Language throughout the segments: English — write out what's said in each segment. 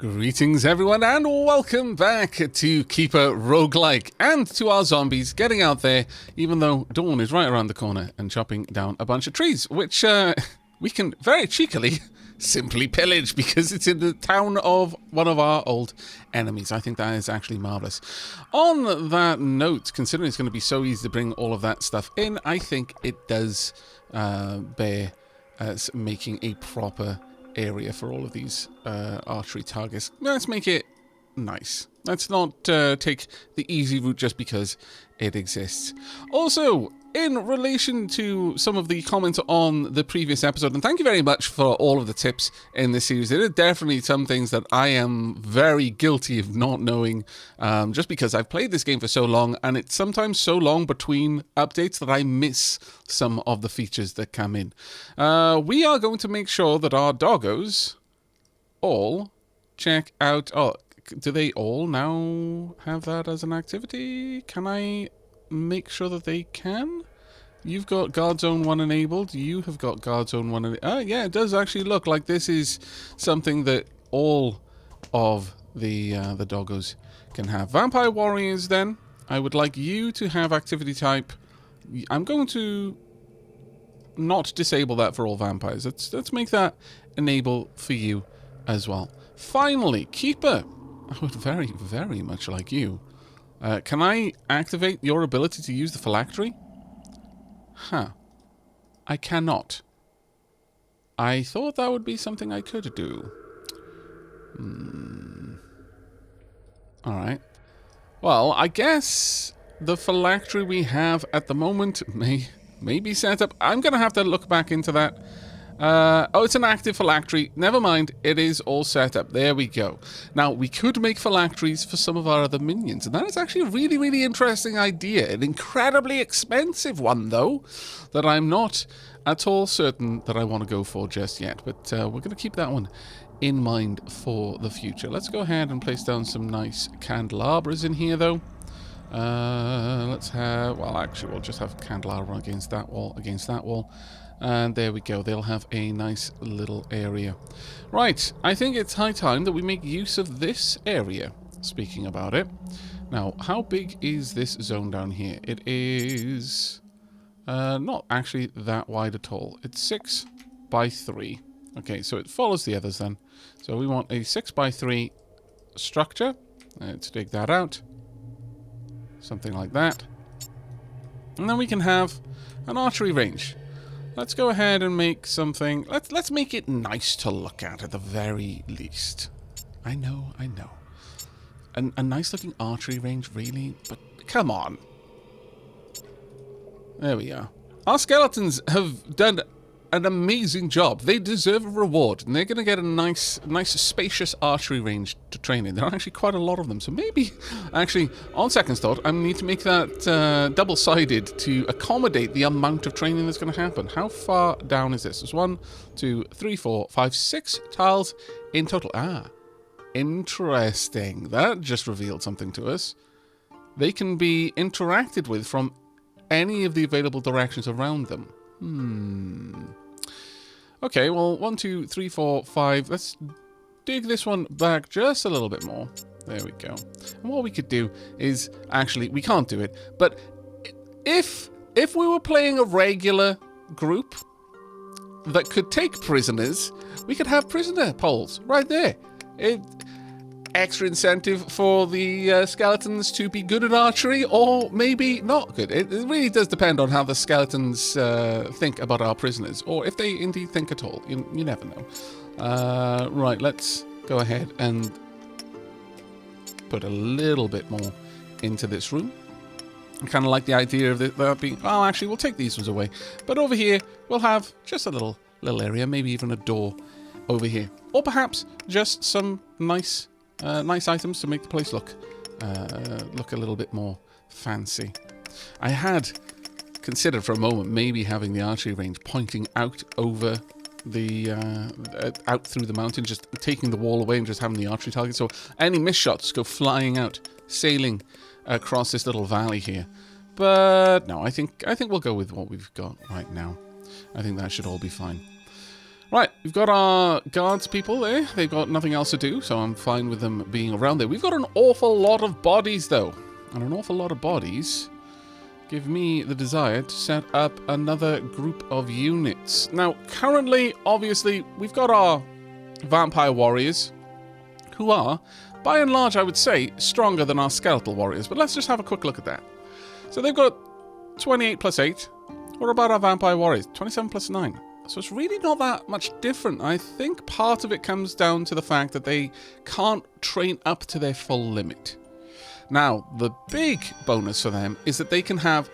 Greetings everyone and welcome back to Keeper Roguelike and to our zombies getting out there even though dawn is right around the corner and chopping down a bunch of trees, which we can very cheekily simply pillage because it's in the town of one of our old enemies. I think that is actually marvellous. On that note, considering it's going to be so easy to bring all of that stuff in, I think it does bear making a proper area for all of these archery targets. Let's make it nice. Let's not take the easy route just because it exists. Also, in relation to some of the comments on the previous episode, and thank you very much for all of the tips in this series. There are definitely some things that I am very guilty of not knowing, just because I've played this game for so long, and it's sometimes so long between updates that I miss some of the features that come in. We are going to make sure that our doggos all check out... Oh, do they all now have that as an activity? Can I make sure that they can? You've got Guard Zone 1 enabled. You have got Guard Zone 1 enabled. Oh, yeah, it does actually look like this is something that all of the doggos can have. Vampire Warriors, then. I would like you to have activity type. I'm going to not disable that for all vampires. Let's make that enable for you as well. Finally, Keeper. I would very, very much like you. Can I activate your ability to use the phylactery? Huh. I cannot. I thought that would be something I could do. Alright. Well, I guess the phylactery we have at the moment may be set up. I'm going to have to look back into that. Oh, it's an active phylactery. Never mind, it is all set up. There we go. Now, we could make phylacteries for some of our other minions, and that is actually a really, really interesting idea. An incredibly expensive one, though, that I'm not at all certain that I want to go for just yet. But we're going to keep that one in mind for the future. Let's go ahead and place down some nice candelabras in here, though. Let's have... Well, actually, we'll just have candelabra against that wall, And there we go. They'll have a nice little area. Right. I think it's high time that we make use of this area. Speaking about it. Now, how big is this zone down here? It is not actually that wide at all. It's 6 by 3. Okay, so it follows the others then. So we want a 6 by 3 structure. Let's dig that out. Something like that. And then we can have an archery range. Let's go ahead and make something... Let's make it nice to look at the very least. I know. A nice-looking archery range, really? But come on. There we are. Our skeletons have done an amazing job. They deserve a reward, and they're going to get a nice, spacious archery range to train in. There are actually quite a lot of them, so maybe... Actually, on second thought, I need to make that double-sided to accommodate the amount of training that's going to happen. How far down is this? There's 1, 2, 3, 4, 5, 6 tiles in total. Ah, interesting. That just revealed something to us. They can be interacted with from any of the available directions around them. Okay, well, 1, 2, 3, 4, 5. Let's dig this one back just a little bit more. There we go. And what we could do is... Actually, we can't do it. But if we were playing a regular group that could take prisoners, we could have prisoner poles right there. Extra incentive for the skeletons to be good at archery, or maybe not good. It really does depend on how the skeletons think about our prisoners, or if they indeed think at all. You never know. Right, let's go ahead and put a little bit more into this room. I kind of like the idea of that being... Oh, actually, we'll take these ones away. But over here, we'll have just a little area, maybe even a door over here. Or perhaps just some nice items to make the place look a little bit more fancy. I had considered for a moment maybe having the archery range pointing out over the out through the mountain, just taking the wall away and just having the archery target, so any missed shots go flying out, sailing across this little valley here. But no, I think we'll go with what we've got right now. I think that should all be fine. Right, we've got our guards people there. They've got nothing else to do, so I'm fine with them being around there. We've got an awful lot of bodies, though. And an awful lot of bodies give me the desire to set up another group of units. Now, currently, obviously, we've got our vampire warriors, who are, by and large, I would say, stronger than our skeletal warriors. But let's just have a quick look at that. So they've got 28 plus 8. What about our vampire warriors? 27 plus 9. So it's really not that much different. I think part of it comes down to the fact that they can't train up to their full limit. Now, the big bonus for them is that they can have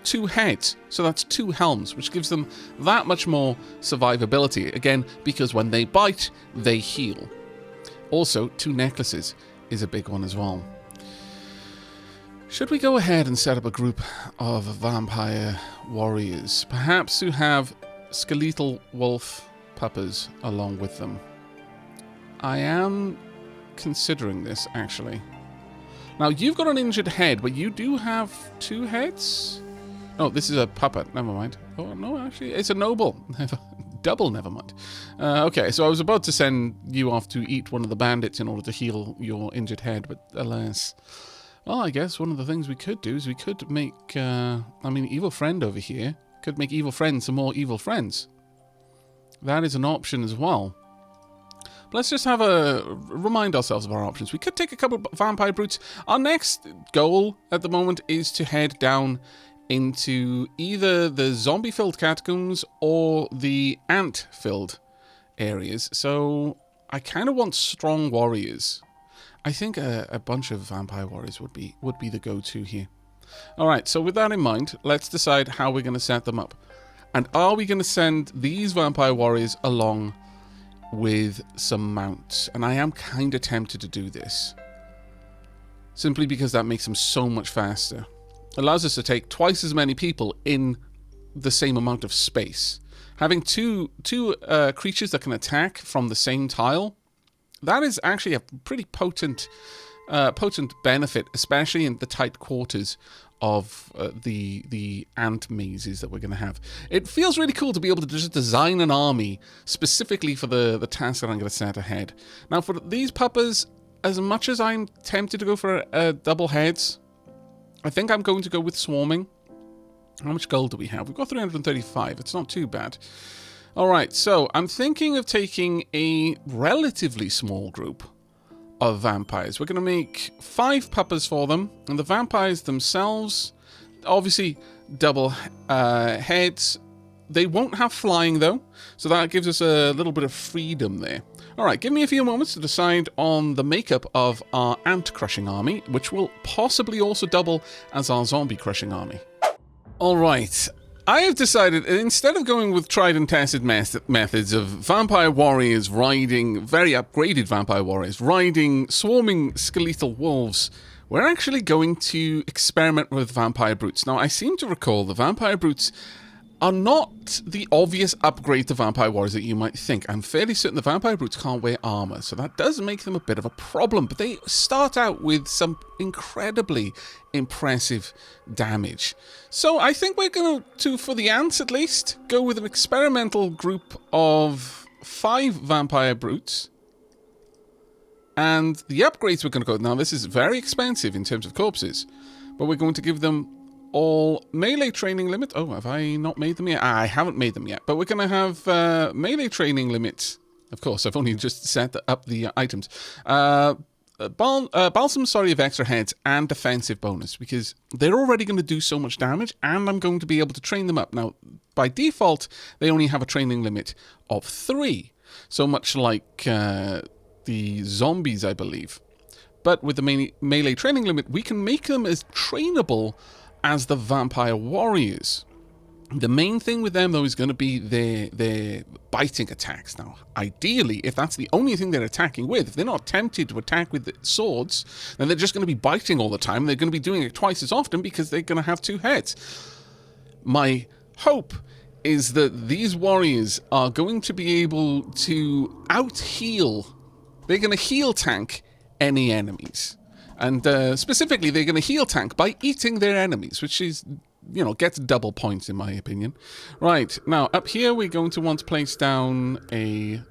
2 heads. So that's 2 helms, which gives them that much more survivability. Again, because when they bite, they heal. Also, 2 necklaces is a big one as well. Should we go ahead and set up a group of vampire warriors? Perhaps who have skeletal wolf puppers along with them. I am considering this, actually. Now, you've got an injured head, but you do have 2 heads? Oh, this is a puppet. Never mind. Oh, no, actually, it's a noble. Double, never mind. Okay, so I was about to send you off to eat one of the bandits in order to heal your injured head, but alas. Well, I guess one of the things we could do is we could make, evil friend over here could make evil friends some more evil friends. That is an option as well. But let's just remind ourselves of our options. We could take a couple of vampire brutes. Our next goal at the moment is to head down into either the zombie-filled catacombs or the ant-filled areas. So I kind of want strong warriors. I think a bunch of vampire warriors would be the go-to here. Alright, so with that in mind, let's decide how we're going to set them up. And are we going to send these vampire warriors along with some mounts? And I am kind of tempted to do this. Simply because that makes them so much faster. It allows us to take twice as many people in the same amount of space. Having two creatures that can attack from the same tile, that is actually a pretty potent benefit, especially in the tight quarters of the ant mazes that we're going to have. It feels really cool to be able to just design an army specifically for the task that I'm going to set ahead. Now, for these puppers, as much as I'm tempted to go for double heads, I think I'm going to go with swarming. How much gold do we have? We've got 335. It's not too bad. Alright, so I'm thinking of taking a relatively small group of vampires. We're going to make 5 puppers for them, and the vampires themselves, obviously double heads. They won't have flying though, so that gives us a little bit of freedom there. Alright, give me a few moments to decide on the makeup of our ant crushing army, which will possibly also double as our zombie crushing army. Alright, I have decided, instead of going with tried and tested methods of vampire warriors riding, very upgraded vampire warriors, riding swarming skeletal wolves, we're actually going to experiment with vampire brutes. Now, I seem to recall the vampire brutes are not the obvious upgrade to vampire warriors that you might think. I'm fairly certain the vampire brutes can't wear armor, so that does make them a bit of a problem, but they start out with some incredibly impressive damage. So I think we're going to, for the ants at least, go with an experimental group of 5 vampire brutes. And the upgrades we're going to go... Now, this is very expensive in terms of corpses, but we're going to give them all melee training limit. Oh, have I not made them yet? I haven't made them yet, but we're going to have melee training limits. Of course, I've only just set up the items. Balsam, sorry, of extra heads and defensive bonus, because they're already going to do so much damage, and I'm going to be able to train them up. Now, by default, they only have a training limit of 3, so much like the zombies, I believe. But with the melee training limit, we can make them as trainable as the vampire warriors. The main thing with them, though, is going to be their biting attacks. Now, ideally, if that's the only thing they're attacking with, if they're not tempted to attack with swords, then they're just going to be biting all the time. They're going to be doing it twice as often because they're going to have 2 heads. My hope is that these warriors are going to be able to out-heal. They're going to heal tank any enemies. And specifically, they're going to heal tank by eating their enemies, which is you know, gets double points in my opinion. Right, now up here we're going to want to place down a,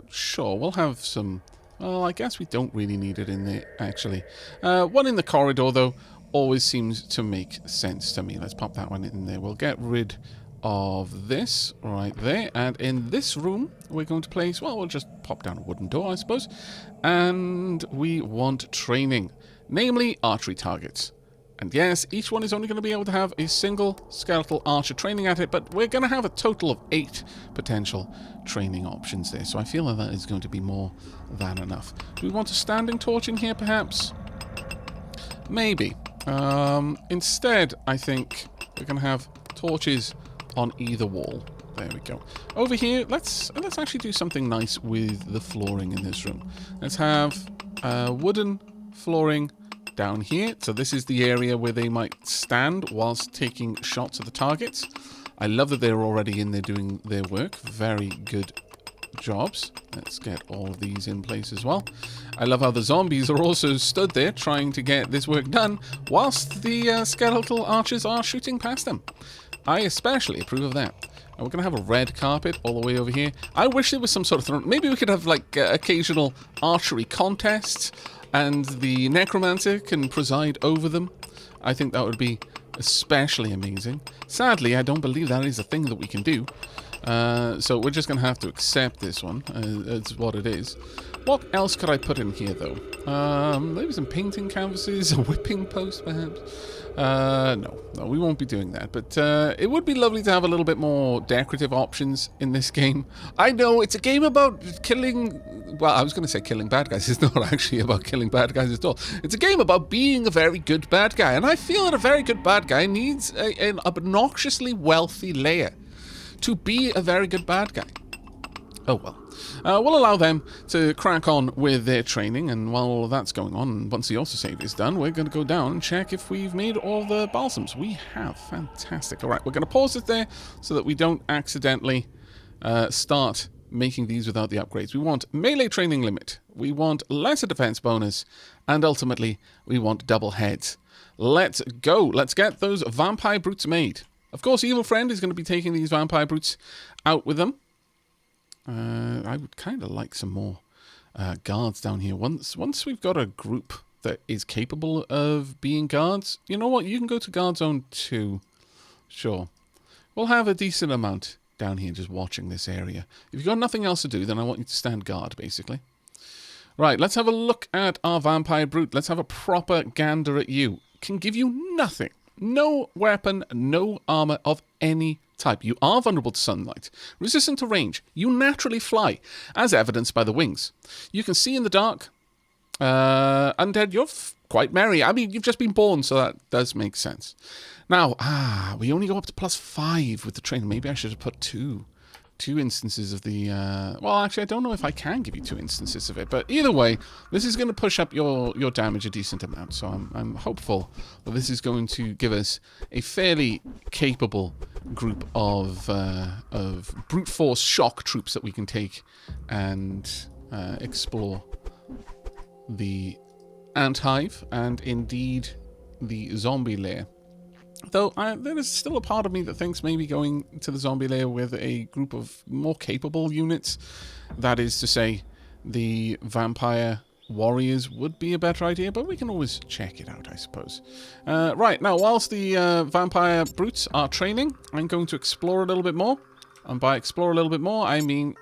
sure, we'll have some, well, I guess we don't really need it in there, actually. One in the corridor, though, always seems to make sense to me. Let's pop that one in there. We'll get rid of this right there, and in this room we're going to place, well, we'll just pop down a wooden door, I suppose, and we want training, namely archery targets. And yes, each one is only going to be able to have a single skeletal archer training at it, but we're going to have a total of 8 potential training options there, so I feel that is going to be more than enough. Do we want a standing torch in here, perhaps? Maybe. Instead, I think we're going to have torches on either wall. There we go. Over here, let's actually do something nice with the flooring in this room. Let's have wooden flooring down here. So this is the area where they might stand whilst taking shots at the targets. I love that they're already in there doing their work. Very good jobs. Let's get all of these in place as well. I love how the zombies are also stood there trying to get this work done whilst the skeletal archers are shooting past them. I especially approve of that. And we're going to have a red carpet all the way over here. I wish there was some sort of... Maybe we could have, like, occasional archery contests, and the necromancer can preside over them. I think that would be especially amazing. Sadly, I don't believe that is a thing that we can do. So we're just going to have to accept this one. It's what it is. What else could I put in here, though? Maybe some painting canvases, a whipping post, perhaps? No, we won't be doing that. But it would be lovely to have a little bit more decorative options in this game. I know, it's a game about killing... Well, I was going to say killing bad guys. It's not actually about killing bad guys at all. It's a game about being a very good bad guy. And I feel that a very good bad guy needs an obnoxiously wealthy lair to be a very good bad guy. Oh well. We'll allow them to crack on with their training, and while all of that's going on, and once the autosave is done, we're going to go down and check if we've made all the balsams. We have. Fantastic. Alright, we're going to pause it there so that we don't accidentally start making these without the upgrades. We want melee training limit, we want lesser defense bonus, and ultimately we want double heads. Let's go. Let's get those vampire brutes made. Of course, Evil Friend is going to be taking these vampire brutes out with them. I would kind of like some more guards down here. Once we've got a group that is capable of being guards, you know what? You can go to guard zone 2. Sure. We'll have a decent amount down here just watching this area. If you've got nothing else to do, then I want you to stand guard, basically. Right, let's have a look at our vampire brute. Let's have a proper gander at you. Can give you nothing. No weapon, no armor of any type. You are vulnerable to sunlight, resistant to range. You naturally fly, as evidenced by the wings. You can see in the dark. Undead, you're quite merry. I mean, you've just been born, so that does make sense. Now, we only go up to +5 with the trainer. Maybe I should have put two instances of the... well, actually, I don't know if I can give you 2 instances of it, but either way, this is going to push up your damage a decent amount, so I'm hopeful that this is going to give us a fairly capable group of brute force shock troops that we can take and explore the ant hive and indeed the zombie lair. Though there is still a part of me that thinks maybe going to the zombie lair with a group of more capable units, that is to say, the vampire warriors, would be a better idea, but we can always check it out, I suppose. Right, now, whilst the vampire brutes are training, I'm going to explore a little bit more. And by explore a little bit more, I mean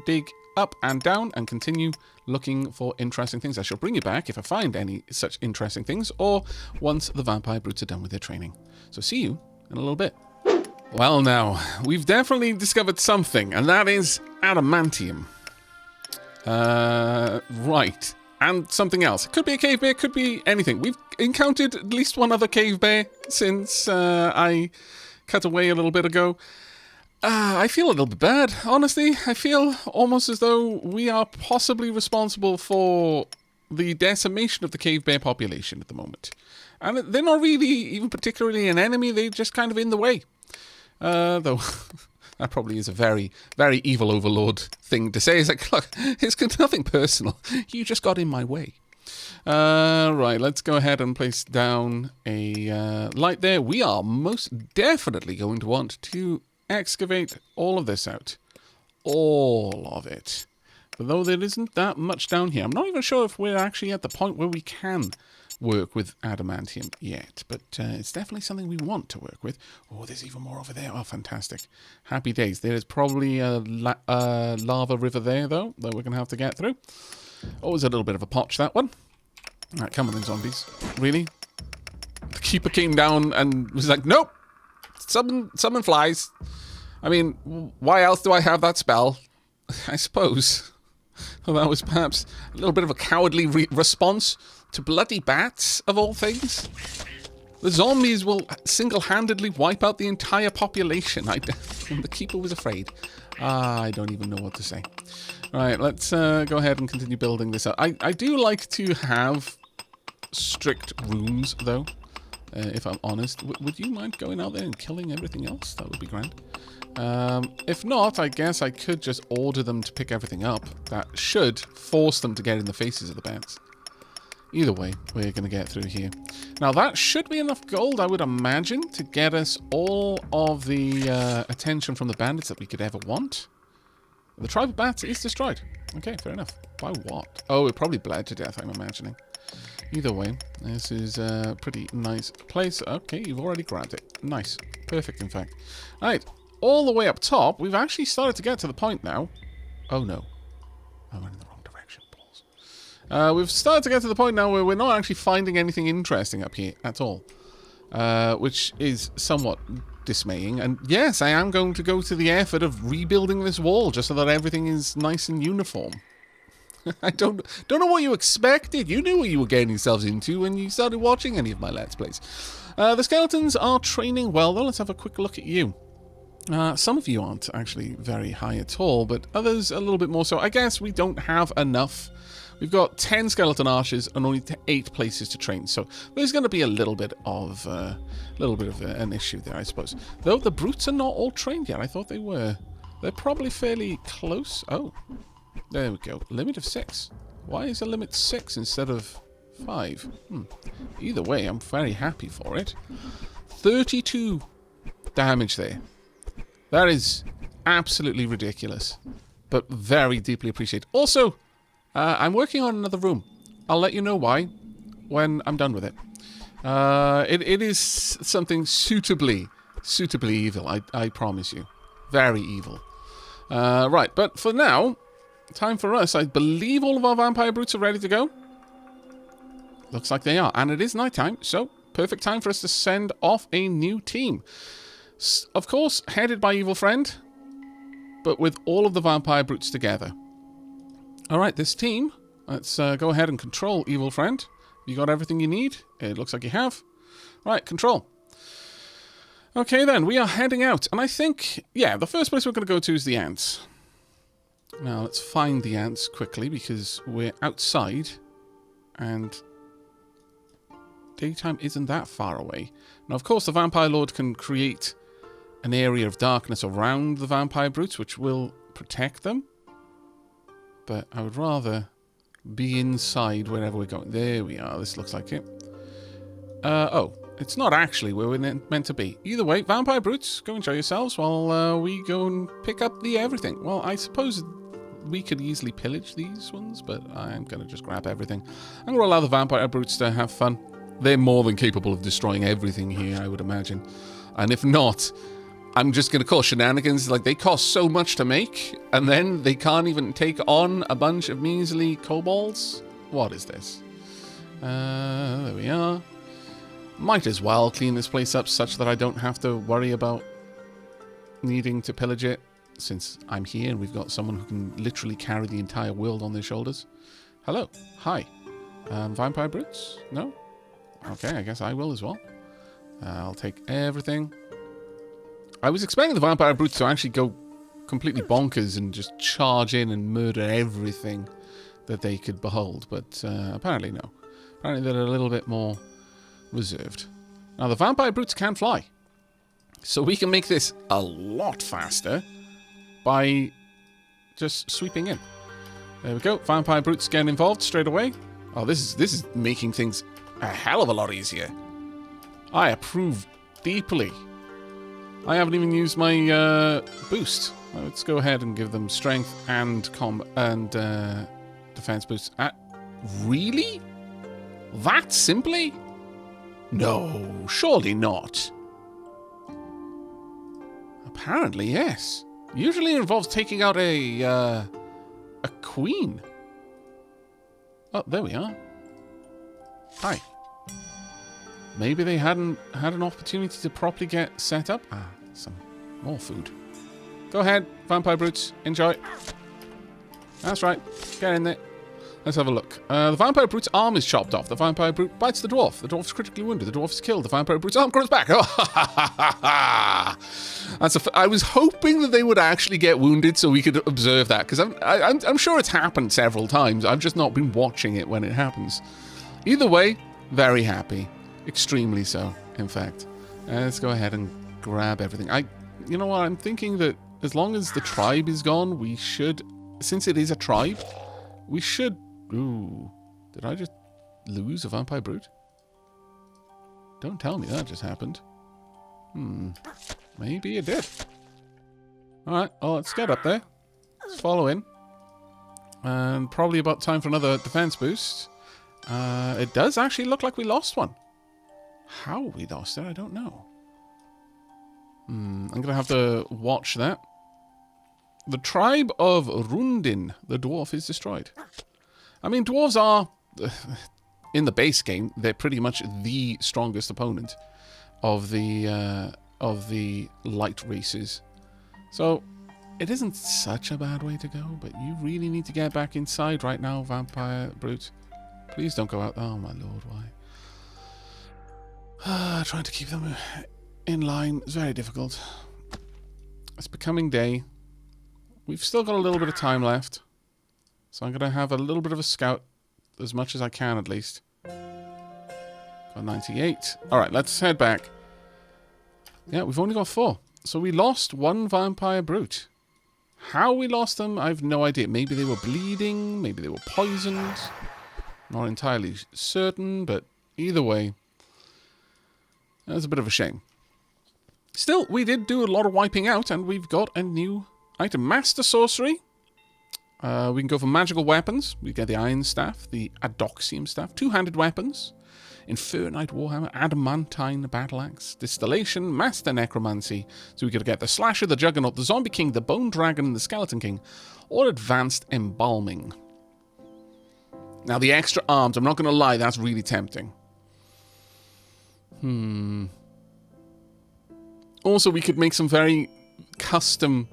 dig up and down and continue looking for interesting things. I shall bring you back if I find any such interesting things, or once the vampire brutes are done with their training. So see you in a little bit. Well now, we've definitely discovered something, and that is adamantium. Right. And something else. It could be a cave bear, it could be anything. We've encountered at least one other cave bear since I cut away a little bit ago. I feel a little bit bad, honestly. I feel almost as though we are possibly responsible for the decimation of the cave bear population at the moment. And they're not really even particularly an enemy, they're just kind of in the way. Though, that probably is a very, very evil overlord thing to say. It's like, look, it's nothing personal. You just got in my way. Right, let's go ahead and place down a light there. We are most definitely going to want to excavate all of this out. All of it. But though there isn't that much down here, I'm not even sure if we're actually at the point where we can work with adamantium yet, but it's definitely something we want to work with. Oh, there's even more over there. Oh, fantastic. Happy days. There's probably a lava river there, though, that we're going to have to get through. Always a little bit of a potch, that one. All right, come on then, zombies. Really? The keeper came down and was like, nope, summon flies. I mean, why else do I have that spell? I suppose. Well, that was perhaps a little bit of a cowardly response to bloody bats, of all things. The zombies will single-handedly wipe out the entire population. And the keeper was afraid. I don't even know what to say. All right, let's go ahead and continue building this up. I do like to have strict rooms, though, if I'm honest. Would you mind going out there and killing everything else? That would be grand. If not, I guess I could just order them to pick everything up. That should force them to get in the faces of the bats. Either way, we're going to get through here. Now, that should be enough gold, I would imagine, to get us all of the attention from the bandits that we could ever want. The tribe of bats is destroyed. Okay, fair enough. By what? Oh, it probably bled to death, I'm imagining. Either way, this is a pretty nice place. Okay, you've already grabbed it. Nice. Perfect, in fact. All right, all the way up top, we've actually started to get to the point now. Oh, no. I went in the wrong direction. Balls. We've started to get to the point now where we're not actually finding anything interesting up here at all. Which is somewhat dismaying. And yes, I am going to go to the effort of rebuilding this wall just so that everything is nice and uniform. I don't know what you expected. You knew what you were getting yourselves into when you started watching any of my Let's Plays. The skeletons are training well, though. Let's have a quick look at you. Some of you aren't actually very high at all, but others a little bit more so. I guess we don't have enough. We've got 10 skeleton archers and only 8 places to train, so there's going to be a little bit of an issue there, I suppose. Though the brutes are not all trained yet. I thought they were. They're probably fairly close. Oh, there we go. Limit of 6. Why is a limit 6 instead of 5? Either way, I'm very happy for it. 32 damage there. That is absolutely ridiculous, but very deeply appreciated. Also, I'm working on another room. I'll let you know why when I'm done with it. It is something suitably evil, I promise you. Very evil. Right, but for now, time for us. I believe all of our vampire brutes are ready to go. Looks like they are, and it is nighttime, so perfect time for us to send off a new team. Of course, headed by Evil Friend, but with all of the vampire brutes together. Alright, this team, let's go ahead and control Evil Friend. You got everything you need? It looks like you have. Right, control. Okay then, we are heading out. And I think, yeah, the first place we're going to go to is the ants. Now, let's find the ants quickly because we're outside. And daytime isn't that far away. Now, of course, the Vampire Lord can create an area of darkness around the vampire brutes, which will protect them. But I would rather be inside wherever we're going. There we are. This looks like it. Oh, it's not actually where we're meant to be. Either way, vampire brutes, go enjoy yourselves while we go and pick up the everything. Well, I suppose we could easily pillage these ones, but I'm going to just grab everything. I'm going to allow the vampire brutes to have fun. They're more than capable of destroying everything here, I would imagine. And if not, I'm just going to call shenanigans. Like, they cost so much to make, and then they can't even take on a bunch of measly kobolds? What is this? There we are. Might as well clean this place up such that I don't have to worry about needing to pillage it, since I'm here and we've got someone who can literally carry the entire world on their shoulders. Hello. Hi. Vampire brutes? No? Okay, I guess I will as well. I'll take everything. I was expecting the vampire brutes to actually go completely bonkers and just charge in and murder everything that they could behold, but apparently no. Apparently they're a little bit more reserved. Now, the vampire brutes can fly, so we can make this a lot faster by just sweeping in. There we go. Vampire brutes getting involved straight away. Oh, this is making things a hell of a lot easier. I approve deeply. I haven't even used my boost. Let's go ahead and give them strength and defense boost. Really? That simply? No, surely not. Apparently, yes. Usually it involves taking out a queen. Oh, there we are. Hi. Maybe they hadn't had an opportunity to properly get set up. Ah, some more food. Go ahead, vampire brutes. Enjoy. That's right. Get in there. Let's have a look. The vampire brute's arm is chopped off. The vampire brute bites the dwarf. The dwarf is critically wounded. The dwarf is killed. The vampire brute's arm grows back. I was hoping that they would actually get wounded so we could observe that, because I'm sure it's happened several times. I've just not been watching it when it happens. Either way, very happy. Extremely so, in fact. Let's go ahead and grab everything. You know what? I'm thinking that as long as the tribe is gone, we should, since it is a tribe, we should... Ooh, did I just lose a vampire brute? Don't tell me that just happened. Maybe it did. Alright, well, let's get up there. Let's follow in. And probably about time for another defense boost. It does actually look like we lost one. How we lost it, I don't know. I'm going to have to watch that. The tribe of Rundin, the dwarf, is destroyed. I mean, dwarves are, in the base game, they're pretty much the strongest opponent of the light races. So, it isn't such a bad way to go, but you really need to get back inside right now, vampire brute. Please don't go out. Oh, my lord, why? Trying to keep them in line is very difficult. It's becoming day. We've still got a little bit of time left. So I'm going to have a little bit of a scout, as much as I can at least. Got 98. Alright, let's head back. Yeah, we've only got 4. So we lost 1 vampire brute. How we lost them, I have no idea. Maybe they were bleeding, maybe they were poisoned. Not entirely certain, but either way, that's a bit of a shame. Still, we did do a lot of wiping out, and we've got a new item. Master Sorcery. We can go for magical weapons. We get the Iron Staff, the Adoxium Staff, 2-handed weapons, Infernite Warhammer, Adamantine Battle Axe, Distillation, Master Necromancy. So we could get the Slasher, the Juggernaut, the Zombie King, the Bone Dragon, and the Skeleton King, or Advanced Embalming. Now the extra arms, I'm not going to lie, that's really tempting. Also, we could make some very custom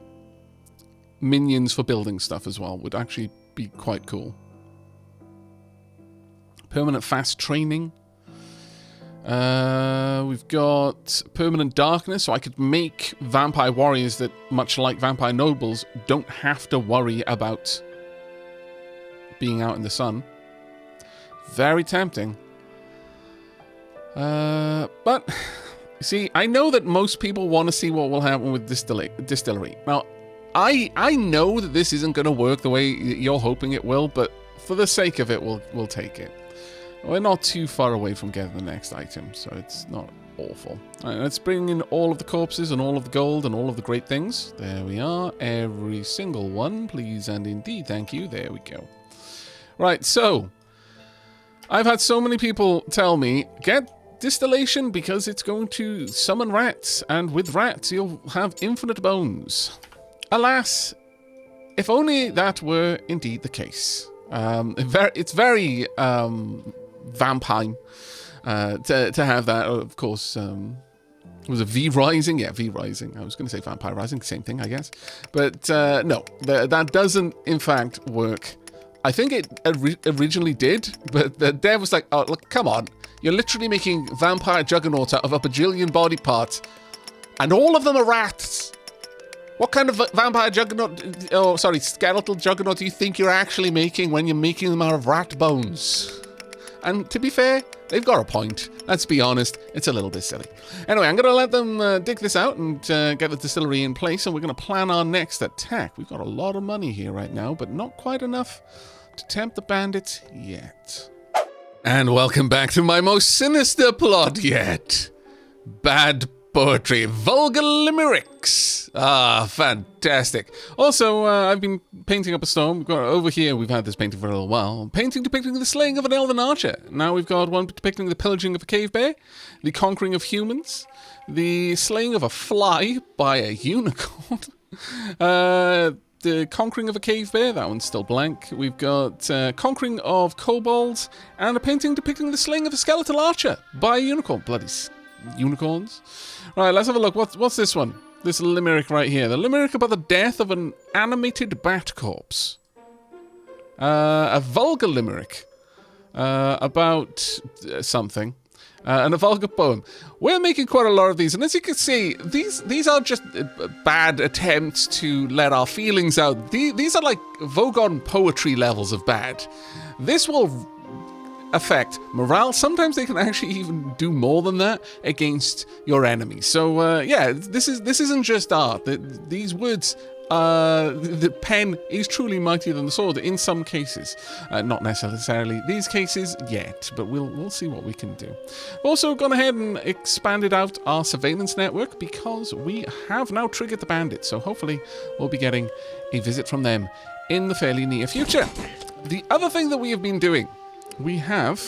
minions for building stuff as well. Would actually be quite cool. Permanent fast training. We've got permanent darkness, so I could make vampire warriors that, much like vampire nobles, don't have to worry about being out in the sun. Very tempting. But, you see, I know that most people want to see what will happen with distillery. Now, I know that this isn't going to work the way you're hoping it will, but for the sake of it, we'll take it. We're not too far away from getting the next item, so it's not awful. All right, let's bring in all of the corpses and all of the gold and all of the great things. There we are. Every single one, please and indeed thank you. There we go. Right, so I've had so many people tell me, get distillation because it's going to summon rats, and with rats you'll have infinite bones. Alas, if only that were indeed the case. It's very vampine to have that. Of course, was it V Rising? Yeah, V Rising. I was going to say Vampire Rising, same thing, I guess. But no, that doesn't, in fact, work. I think it originally did, but the dev was like, oh, look, come on. You're literally making Vampire Juggernaut out of a bajillion body parts, and all of them are rats. What kind of vampire juggernaut, oh, sorry, skeletal juggernaut do you think you're actually making when you're making them out of rat bones? And to be fair, they've got a point. Let's be honest, it's a little bit silly. Anyway, I'm going to let them dig this out and get the distillery in place, and we're going to plan our next attack. We've got a lot of money here right now, but not quite enough to tempt the bandits yet. And welcome back to my most sinister plot yet. Bad poetry. Vulgar limericks. Ah, fantastic. Also, I've been painting up a storm. Over here, we've had this painting for a little while. Painting depicting the slaying of an elven archer. Now we've got one depicting the pillaging of a cave bear, the conquering of humans, the slaying of a fly by a unicorn, the conquering of a cave bear, that one's still blank. We've got conquering of kobolds, and a painting depicting the slaying of a skeletal archer by a unicorn. Bloody unicorns. Right, let's have a look. What's this one? This limerick right here. The limerick about the death of an animated bat corpse. A vulgar limerick about something. And a vulgar poem. We're making quite a lot of these, and as you can see, these are just bad attempts to let our feelings out. These are like Vogon poetry levels of bad. This will affect morale. Sometimes they can actually even do more than that against your enemies. So yeah, this isn't just art. These words. The pen is truly mightier than the sword in some cases. Not necessarily these cases yet, but we'll see what we can do. We've also gone ahead and expanded out our surveillance network because we have now triggered the bandits, so hopefully we'll be getting a visit from them in the fairly near future. The other thing that we have been doing, we have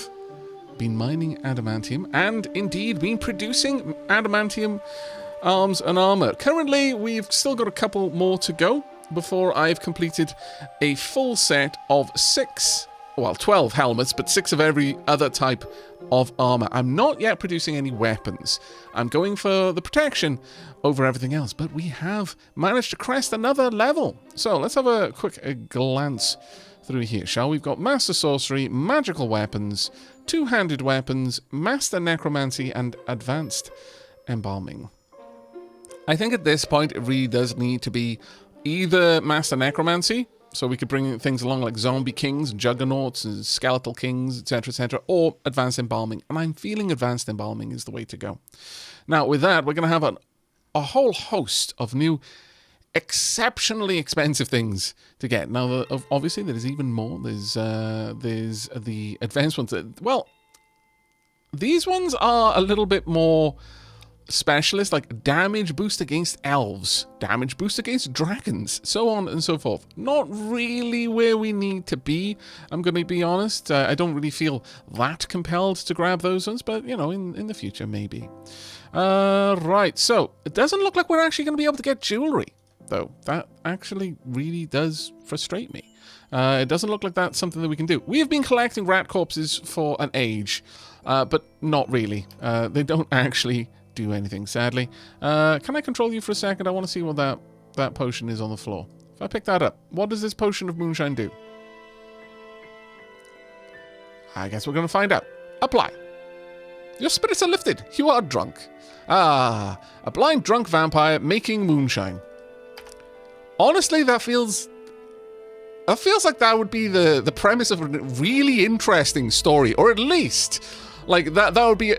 been mining adamantium and indeed been producing adamantium arms and armor. Currently, we've still got a couple more to go before I've completed a full set of 12 helmets, but 6 of every other type of armor. I'm not yet producing any weapons. I'm going for the protection over everything else, but we have managed to crest another level. So let's have a quick glance through here, shall we? We've got Master Sorcery, Magical Weapons, Two-Handed Weapons, Master Necromancy, and Advanced Embalming. I think at this point it really does need to be either Master Necromancy, so we could bring things along like Zombie Kings, Juggernauts, and Skeletal Kings, etc., or Advanced Embalming. And I'm feeling Advanced Embalming is the way to go. Now, with that, we're going to have a whole host of new, exceptionally expensive things to get. Now, obviously, there's even more. There's the advanced ones. Well, these ones are a little bit more specialist, like damage boost against elves, damage boost against dragons, so on and so forth. Not really where we need to be, I'm going to be honest. I don't really feel that compelled to grab those ones, but, you know, in the future, maybe. Right, so it doesn't look like we're actually going to be able to get jewelry, though. That actually really does frustrate me. It doesn't look like that's something that we can do. We have been collecting rat corpses for an age, but not really. They don't actually do anything, sadly. Can I control you for a second? I want to see what that potion is on the floor. If I pick that up, what does this potion of moonshine do? I guess we're going to find out. Apply. Your spirits are lifted. You are drunk. Ah, a blind drunk vampire making moonshine. Honestly, that feels like that would be the premise of a really interesting story, or at least like that would be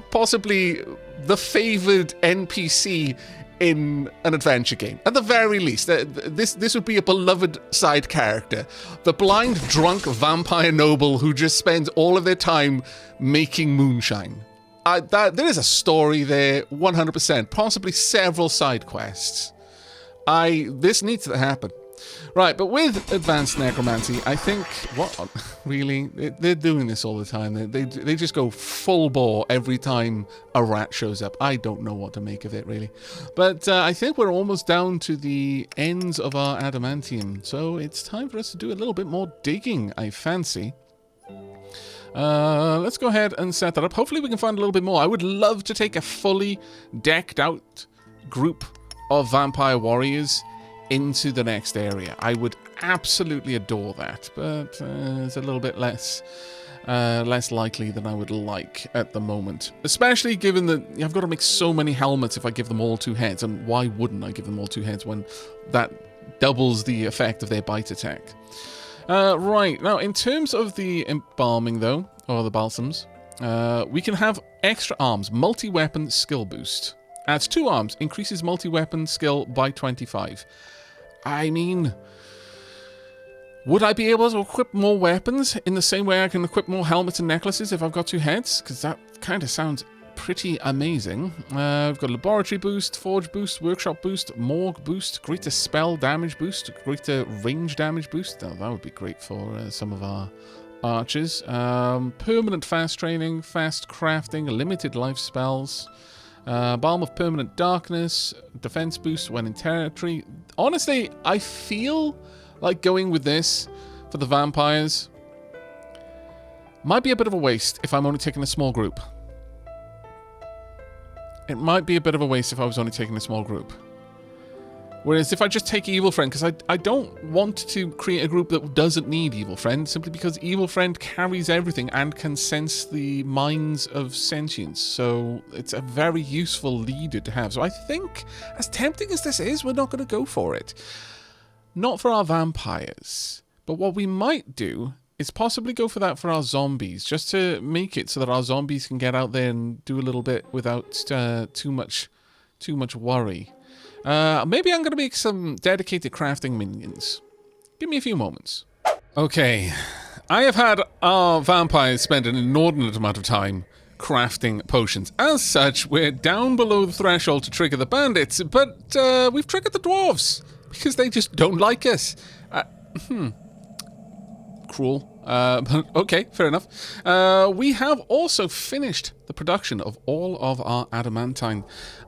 possibly the favored NPC in an adventure game. At the very least, this would be a beloved side character. The blind, drunk vampire noble who just spends all of their time making moonshine. There is a story there, 100%. Possibly several side quests. This needs to happen. Right, but with Advanced Necromancy, I think... What? Really? They're doing this all the time. They just go full bore every time a rat shows up. I don't know what to make of it, really. But I think we're almost down to the ends of our adamantium. So it's time for us to do a little bit more digging, I fancy. Let's go ahead and set that up. Hopefully we can find a little bit more. I would love to take a fully decked out group of vampire warriors into the next area. I would absolutely adore that, but it's a little bit less likely than I would like at the moment. Especially given that I've got to make so many helmets if I give them all 2 heads, and why wouldn't I give them all 2 heads when that doubles the effect of their bite attack? Right, now in terms of the embalming though, or the balsams, we can have extra arms, multi-weapon skill boost. Adds 2 arms, increases multi-weapon skill by 25. I mean, Would I be able to equip more weapons in the same way I can equip more helmets and necklaces if I've got 2 heads? Because that kind of sounds pretty amazing. We've got laboratory boost, forge boost, workshop boost, morgue boost, greater spell damage boost, greater range damage boost. Oh, that would be great for some of our archers. Permanent fast training, fast crafting, limited life spells, balm of permanent darkness, defense boost when in territory. Honestly, I feel like going with this for the vampires might be a bit of a waste if I'm only taking a small group. It might be a bit of a waste if I was only taking a small group. Whereas if I just take Evil Friend, because I don't want to create a group that doesn't need Evil Friend, simply because Evil Friend carries everything and can sense the minds of sentience. So it's a very useful leader to have. So I think, as tempting as this is, we're not going to go for it. Not for our vampires. But what we might do is possibly go for that for our zombies, just to make it so that our zombies can get out there and do a little bit without too much worry. Maybe I'm going to make some dedicated crafting minions. Give me a few moments. Okay, I have had our vampires spend an inordinate amount of time crafting potions. As such, we're down below the threshold to trigger the bandits, but we've triggered the dwarves because they just don't like us. Cruel. But okay, fair enough. We have also finished the production of all of our adamantine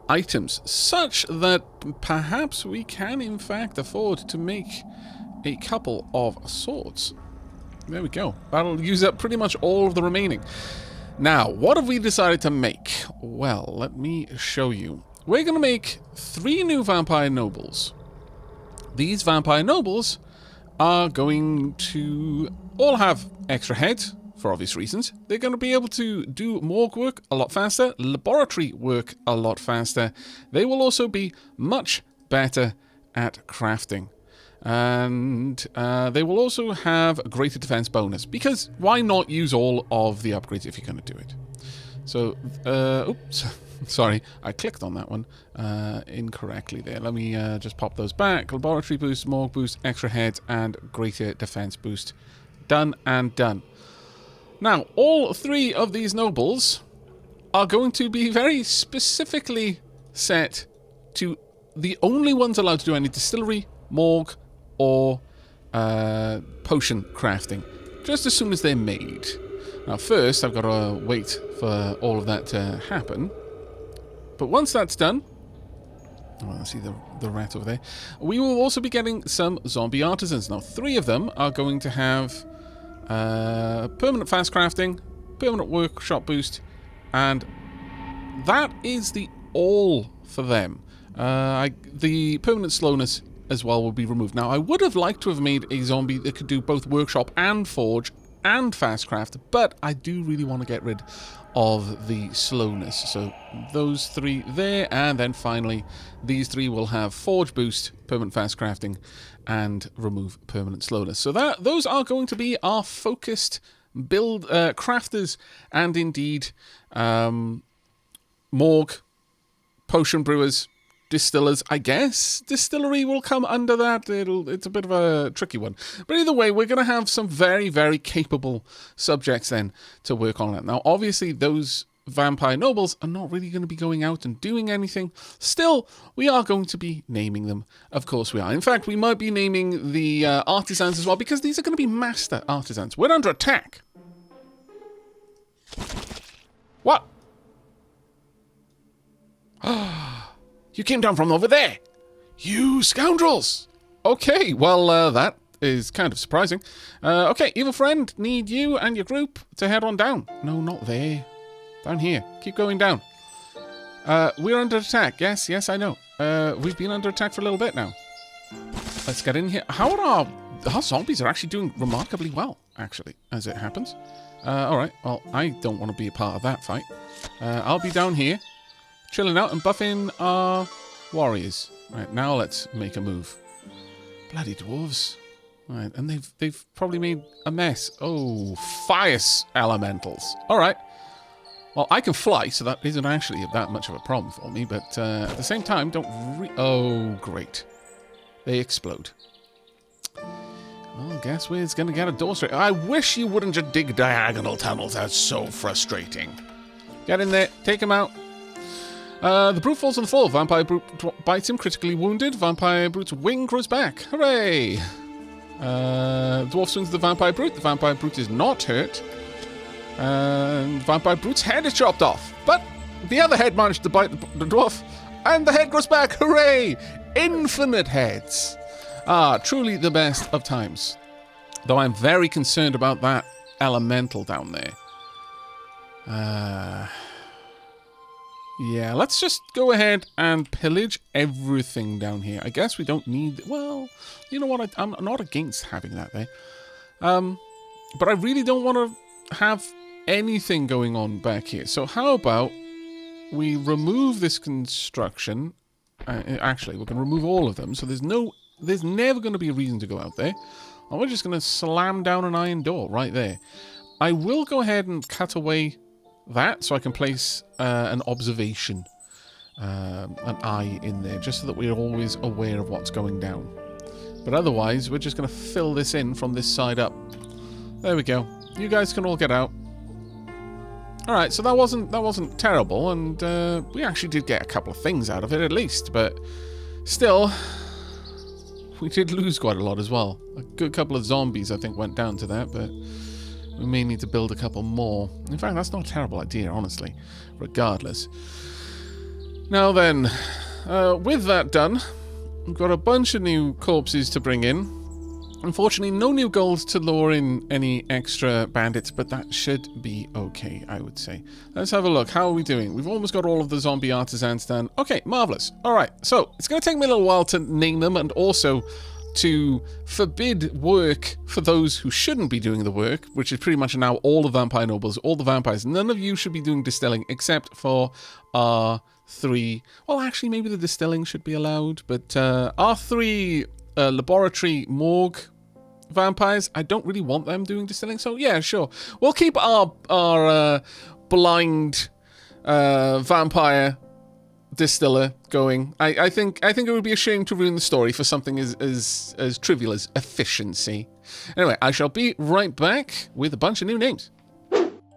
items, such that perhaps we can in fact afford to make a couple of swords. There we go. That'll use up pretty much all of the remaining. Now, what have we decided to make? Well, let me show you. We're going to make 3 new vampire nobles. These vampire nobles are going to all have extra heads, for obvious reasons. They're going to be able to do morgue work a lot faster, laboratory work a lot faster. They will also be much better at crafting. And they will also have a greater defense bonus, because why not use all of the upgrades if you're going to do it? So, oops. Sorry, I clicked on that one incorrectly there. Let me just pop those back. Laboratory boost, morgue boost, extra heads, and greater defense boost. Done and done. Now, all 3 of these nobles are going to be very specifically set to the only ones allowed to do any distillery, morgue, or potion crafting, just as soon as they're made. Now, first, I've got to wait for all of that to happen. But once that's done, oh, I see the rat over there, we will also be getting some zombie artisans. Now, 3 of them are going to have permanent fast crafting, permanent workshop boost, and that is the all for them. The permanent slowness as well will be removed. Now, I would have liked to have made a zombie that could do both workshop and forge and fast craft, but I do really want to get rid of the slowness. So those 3 there, and then finally these 3 will have forge boost, permanent fast crafting, and remove permanent slowness. So those are going to be our focused build crafters, and indeed morgue, potion brewers, distillers. I guess distillery will come under that. It's a bit of a tricky one. But either way, we're going to have some very, very capable subjects then to work on it. Now, obviously, those vampire nobles are not really going to be going out and doing anything. Still, we are going to be naming them. Of course we are. In fact, we might be naming the artisans as well, because these are going to be master artisans. We're under attack. What? You came down from over there. You scoundrels. Okay, well, that is kind of surprising. Okay, evil friend, need you and your group to head on down. No, not there. Down here. Keep going down. We're under attack. Yes, I know. We've been under attack for a little bit now. Let's get in here. How are our zombies are actually doing remarkably well, actually, as it happens. Alright, well, I don't want to be a part of that fight. I'll be down here, chilling out and buffing our warriors. Right, now let's make a move. Bloody dwarves. Right, and they've probably made a mess. Oh, fire elementals. Alright. Well, I can fly, so that isn't actually that much of a problem for me, but at the same time, oh, great. They explode. Well, guess we're going to get a door straight. I wish you wouldn't just dig diagonal tunnels. That's so frustrating. Get in there. Take him out. The brute falls on the floor. Vampire brute bites him, critically wounded. Vampire brute's wing grows back. Hooray! Dwarf swings the vampire brute. The vampire brute is not hurt. Vampire brute's head is chopped off. But the other head managed to bite the dwarf. And the head grows back. Hooray! Infinite heads. Ah, truly the best of times. Though I'm very concerned about that elemental down there. Yeah, let's just go ahead and pillage everything down here. I guess we don't need... Well, you know what? I'm not against having that there. But I really don't want to have anything going on back here. So how about we remove this construction... actually, we can remove all of them. So there's never going to be a reason to go out there. And we're just going to slam down an iron door right there. I will go ahead and cut away that so I can place an observation, an eye in there, just so that we're always aware of what's going down. But otherwise, we're just going to fill this in from this side up. There we go. You guys can all get out. Alright, so that wasn't terrible, and we actually did get a couple of things out of it at least, but still, we did lose quite a lot as well. A good couple of zombies, I think, went down to that, but we may need to build a couple more. In fact, that's not a terrible idea, honestly, regardless. Now then, with that done, we've got a bunch of new corpses to bring in. Unfortunately, no new goals to lure in any extra bandits, but that should be okay, I would say. Let's have a look. How are we doing? We've almost got all of the zombie artisans done. Okay, marvellous. Alright, so it's going to take me a little while to name them and also to forbid work for those who shouldn't be doing the work, which is pretty much now all the vampire nobles, all the vampires. None of you should be doing distilling except for R3. Well, actually, maybe the distilling should be allowed, but R3... laboratory morgue vampires, I don't really want them doing distilling, so yeah, sure. We'll keep our blind vampire distiller going. I think it would be a shame to ruin the story for something as trivial as efficiency. Anyway, I shall be right back with a bunch of new names.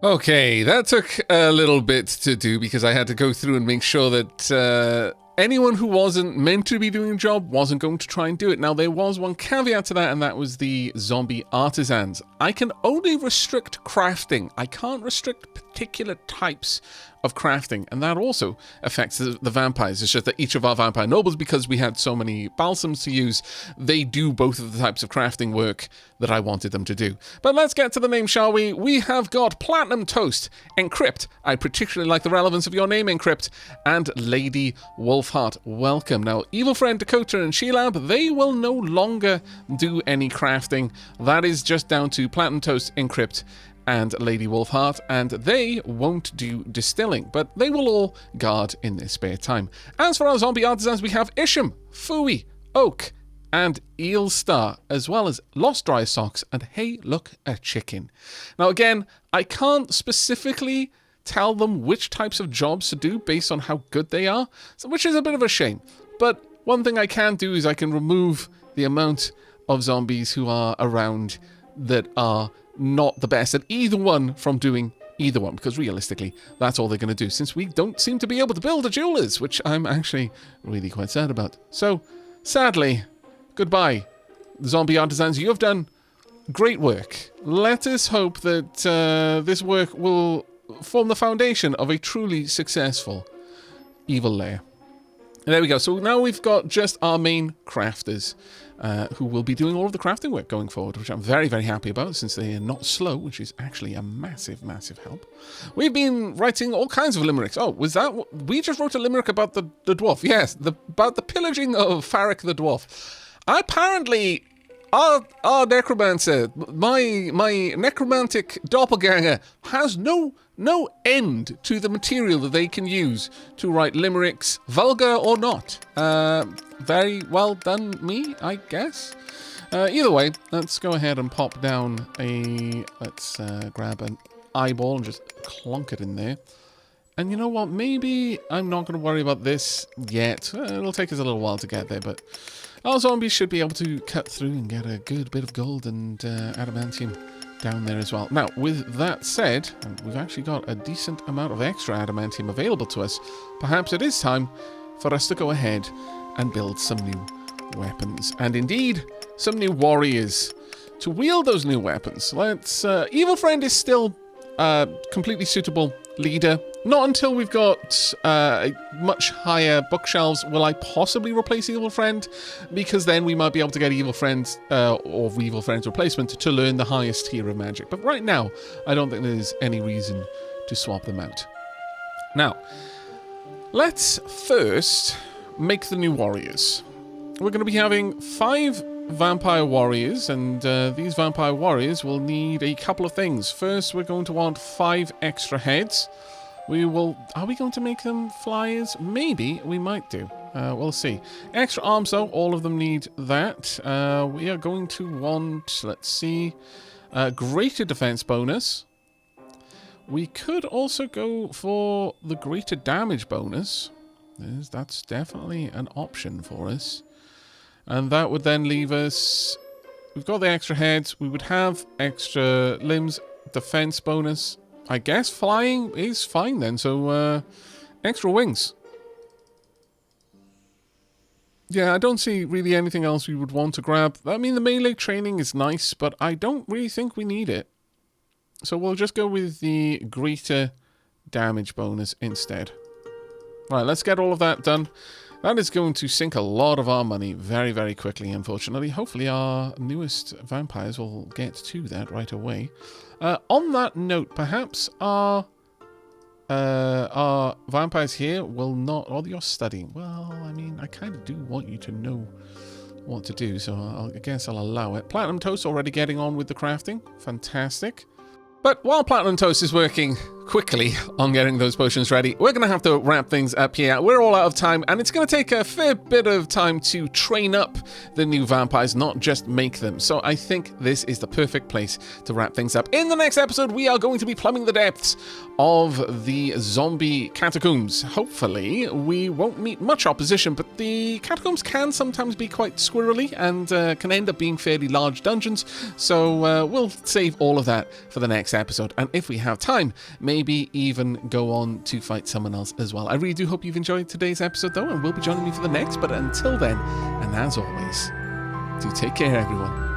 Okay, that took a little bit to do because I had to go through and make sure that anyone who wasn't meant to be doing a job wasn't going to try and do it. Now, there was one caveat to that, and that was the zombie artisans. I can only restrict crafting. I can't restrict particular types of crafting, and that also affects the vampires. It's just that each of our vampire nobles, because we had so many balsams to use, they do both of the types of crafting work that I wanted them to do. But let's get to the name, shall we? We have got Platinum Toast, Encrypt. I particularly like the relevance of your name, Encrypt, and Lady Wolfheart. Welcome. Now, Evil Friend Dakota and Sheelab, they will no longer do any crafting. That is just down to Platinum Toast, Encrypt, and Lady Wolfheart, and they won't do distilling, but they will all guard in their spare time. As for our zombie artisans, we have Isham, Fooey, Oak, and Eelstar, as well as Lost Dry Socks, and Hey Look, a Chicken. Now again, I can't specifically tell them which types of jobs to do based on how good they are, which is a bit of a shame. But one thing I can do is I can remove the amount of zombies who are around that are not the best at either one from doing either one, because realistically, that's all they're going to do, since we don't seem to be able to build a jewelers, which I'm actually really quite sad about. So, sadly, goodbye, zombie artisans. You have done great work. Let us hope that this work will form the foundation of a truly successful evil lair. And there we go. So now we've got just our main crafters who will be doing all of the crafting work going forward, which I'm very, very happy about, since they are not slow, which is actually a massive, massive help. We've been writing all kinds of limericks. Oh, was that... We just wrote a limerick about the dwarf. Yes, about the pillaging of Aavak the dwarf. Apparently, our necromancer, my necromantic doppelganger, has no end to the material that they can use to write limericks, vulgar or not. Very well done, me, I guess. Either way, let's go ahead and pop down let's grab an eyeball and just clonk it in there. And you know what? Maybe I'm not going to worry about this yet. It'll take us a little while to get there, but our zombies should be able to cut through and get a good bit of gold and adamantium down there as well. Now, with that said, we've actually got a decent amount of extra adamantium available to us. Perhaps it is time for us to go ahead and build some new weapons. And indeed, some new warriors to wield those new weapons. Let's... Evil Friend is still a completely suitable leader. Not until we've got much higher bookshelves will I possibly replace Evil Friend, because then we might be able to get Evil Friend or Evil Friend's replacement to learn the highest tier of magic. But right now, I don't think there's any reason to swap them out. Now, let's first make the new warriors. We're going to be having 5 vampire warriors, and these vampire warriors will need a couple of things. First, we're going to want 5 extra heads. Are we going to make them flyers? Maybe we might do. We'll see. Extra arms though, all of them need that. We are going to want, let's see, greater defense bonus. We could also go for the greater damage bonus. That's definitely an option for us. And that would then leave us... We've got the extra heads. We would have extra limbs, defense bonus. I guess flying is fine then. So, extra wings. Yeah, I don't see really anything else we would want to grab. I mean, the melee training is nice, but I don't really think we need it. So we'll just go with the greater damage bonus instead. Right, let's get all of that done. That is going to sink a lot of our money very, very quickly, unfortunately. Hopefully our newest vampires will get to that right away. On that note, perhaps our vampires here will not... Oh, you're studying. Well, I mean, I kind of do want you to know what to do, so I guess I'll allow it. Platinum Toast already getting on with the crafting. Fantastic. But while Platinum Toast is working quickly on getting those potions ready, we're going to have to wrap things up here. We're all out of time, and it's going to take a fair bit of time to train up the new vampires, not just make them. So I think this is the perfect place to wrap things up. In the next episode, we are going to be plumbing the depths of the zombie catacombs. Hopefully, we won't meet much opposition, but the catacombs can sometimes be quite squirrely and can end up being fairly large dungeons. So we'll save all of that for the next episode. And if we have time, maybe even go on to fight someone else as well. I really do hope you've enjoyed today's episode though, and will be joining me for the next. But until then, and as always, do take care everyone.